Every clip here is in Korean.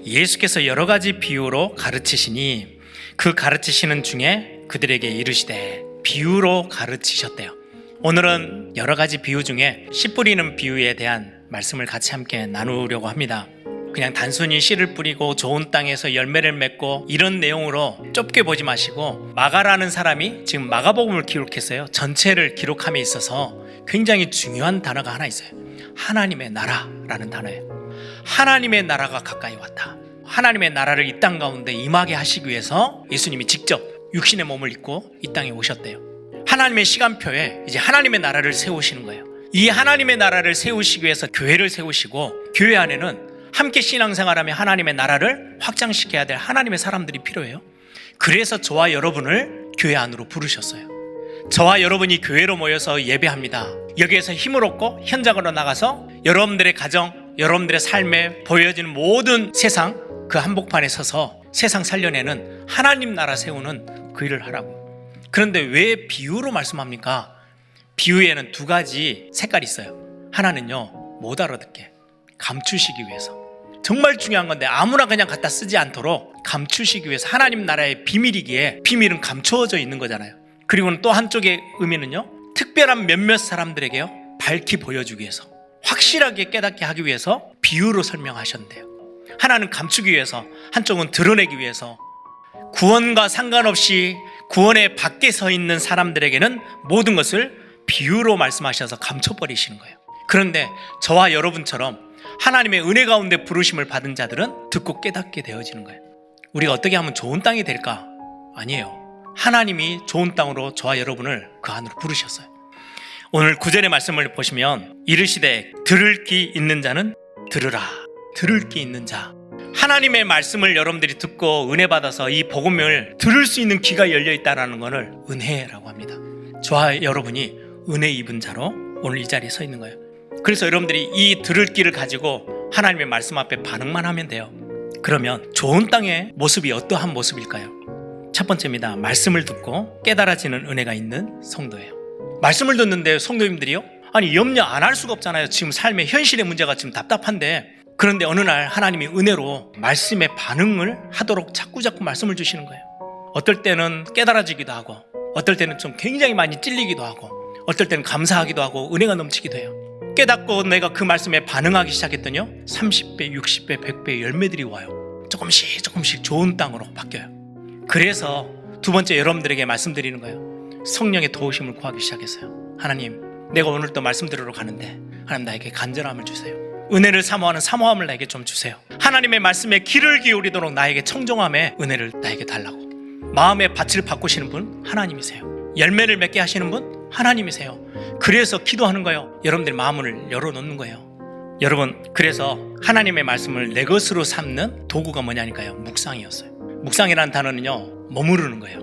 예수께서 여러 가지 비유로 가르치시니 그 가르치시는 중에 그들에게 이르시되 비유로 가르치셨대요. 오늘은 여러 가지 비유 중에 씨 뿌리는 비유에 대한 말씀을 같이 함께 나누려고 합니다. 그냥 단순히 씨를 뿌리고 좋은 땅에서 열매를 맺고 이런 내용으로 좁게 보지 마시고, 마가라는 사람이 지금 마가복음을 기록했어요. 전체를 기록함에 있어서 굉장히 중요한 단어가 하나 있어요. 하나님의 나라라는 단어예요. 하나님의 나라가 가까이 왔다. 하나님의 나라를 이 땅 가운데 임하게 하시기 위해서 예수님이 직접 육신의 몸을 입고 이 땅에 오셨대요. 하나님의 시간표에 이제 하나님의 나라를 세우시는 거예요. 이 하나님의 나라를 세우시기 위해서 교회를 세우시고, 교회 안에는 함께 신앙생활하며 하나님의 나라를 확장시켜야 될 하나님의 사람들이 필요해요. 그래서 저와 여러분을 교회 안으로 부르셨어요. 저와 여러분이 교회로 모여서 예배합니다. 여기에서 힘을 얻고 현장으로 나가서 여러분들의 가정, 여러분들의 삶에 보여지는 모든 세상, 그 한복판에 서서 세상 살려내는 하나님 나라 세우는 그 일을 하라고. 그런데 왜 비유로 말씀합니까? 비유에는 두 가지 색깔이 있어요. 하나는요, 못 알아듣게 감추시기 위해서, 정말 중요한 건데 아무나 그냥 갖다 쓰지 않도록 감추시기 위해서, 하나님 나라의 비밀이기에 비밀은 감추어져 있는 거잖아요. 그리고는 또 한쪽의 의미는요, 특별한 몇몇 사람들에게요, 밝히 보여주기 위해서, 확실하게 깨닫게 하기 위해서 비유로 설명하셨는데요. 하나는 감추기 위해서, 한쪽은 드러내기 위해서. 구원과 상관없이 구원의 밖에 서 있는 사람들에게는 모든 것을 비유로 말씀하셔서 감춰버리시는 거예요. 그런데 저와 여러분처럼 하나님의 은혜 가운데 부르심을 받은 자들은 듣고 깨닫게 되어지는 거예요. 우리가 어떻게 하면 좋은 땅이 될까? 아니에요. 하나님이 좋은 땅으로 저와 여러분을 그 안으로 부르셨어요. 오늘 9절의 말씀을 보시면 이르시되 들을 귀 있는 자는 들으라. 들을 귀 있는 자. 하나님의 말씀을 여러분들이 듣고 은혜 받아서 이 복음을 들을 수 있는 귀가 열려 있다는 것을 은혜라고 합니다. 저와 여러분이 은혜 입은 자로 오늘 이 자리에 서 있는 거예요. 그래서 여러분들이 이 들을 귀를 가지고 하나님의 말씀 앞에 반응만 하면 돼요. 그러면 좋은 땅의 모습이 어떠한 모습일까요? 첫 번째입니다. 말씀을 듣고 깨달아지는 은혜가 있는 성도예요. 말씀을 듣는데 성도님들이요? 아니, 염려 안 할 수가 없잖아요. 지금 삶의 현실의 문제가 지금 답답한데. 그런데 어느 날 하나님이 은혜로 말씀에 반응을 하도록 자꾸 말씀을 주시는 거예요. 어떨 때는 깨달아지기도 하고, 어떨 때는 좀 굉장히 많이 찔리기도 하고, 어떨 때는 감사하기도 하고 은혜가 넘치기도 해요. 깨닫고 내가 그 말씀에 반응하기 시작했더니요, 30배, 60배, 100배의 열매들이 와요. 조금씩 좋은 땅으로 바뀌어요. 그래서 두 번째 여러분들에게 말씀드리는 거예요. 성령의 도우심을 구하기 시작했어요. 하나님, 내가 오늘 또 말씀 들으러 가는데 하나님 나에게 간절함을 주세요. 은혜를 사모하는 사모함을 나에게 좀 주세요. 하나님의 말씀에 귀를 기울이도록 나에게 청정함의 은혜를 나에게 달라고. 마음의 밭을 바꾸시는 분 하나님이세요. 열매를 맺게 하시는 분 하나님이세요. 그래서 기도하는 거예요. 여러분들의 마음을 열어놓는 거예요. 여러분, 그래서 하나님의 말씀을 내 것으로 삼는 도구가 뭐냐니까요, 묵상이었어요. 묵상이라는 단어는요, 머무르는 거예요.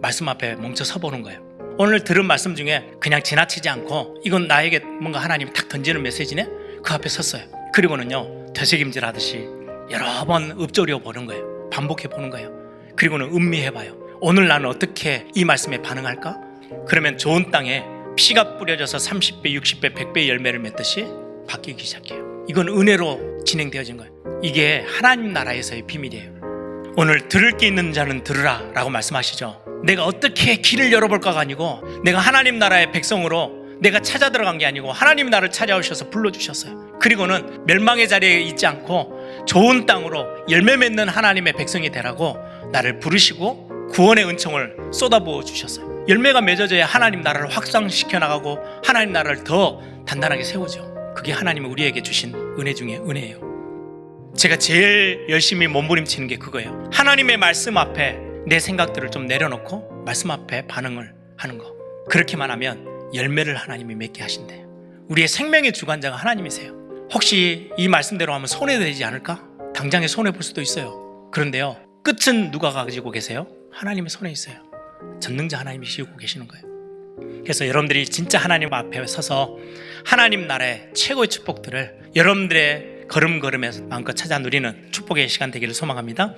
말씀 앞에 멈춰 서보는 거예요. 오늘 들은 말씀 중에 그냥 지나치지 않고, 이건 나에게 뭔가 하나님이 탁 던지는 메시지네? 그 앞에 섰어요. 그리고는요, 되새김질 하듯이 여러 번 읊조려 보는 거예요. 반복해 보는 거예요. 그리고는 음미해 봐요. 오늘 나는 어떻게 이 말씀에 반응할까? 그러면 좋은 땅에 피가 뿌려져서 30배, 60배, 100배의 열매를 맺듯이 바뀌기 시작해요. 이건 은혜로 진행되어진 거예요. 이게 하나님 나라에서의 비밀이에요. 오늘 들을 게 있는 자는 들으라 라고 말씀하시죠. 내가 어떻게 길을 열어볼까가 아니고, 내가 하나님 나라의 백성으로 내가 찾아 들어간 게 아니고 하나님 나를 찾아오셔서 불러주셨어요. 그리고는 멸망의 자리에 있지 않고 좋은 땅으로 열매 맺는 하나님의 백성이 되라고 나를 부르시고 구원의 은총을 쏟아부어 주셨어요. 열매가 맺어져야 하나님 나라를 확장시켜 나가고 하나님 나라를 더 단단하게 세우죠. 그게 하나님이 우리에게 주신 은혜 중에 은혜예요. 제가 제일 열심히 몸부림치는 게 그거예요. 하나님의 말씀 앞에 내 생각들을 좀 내려놓고 말씀 앞에 반응을 하는 거. 그렇게만 하면 열매를 하나님이 맺게 하신대요. 우리의 생명의 주관자가 하나님이세요. 혹시 이 말씀대로 하면 손해되지 않을까? 당장에 손해볼 수도 있어요. 그런데요, 끝은 누가 가지고 계세요? 하나님의 손에 있어요. 전능자 하나님이 씌우고 계시는 거예요. 그래서 여러분들이 진짜 하나님 앞에 서서 하나님 나라의 최고의 축복들을 여러분들의 걸음걸음에서 마음껏 찾아 누리는 축복의 시간 되기를 소망합니다.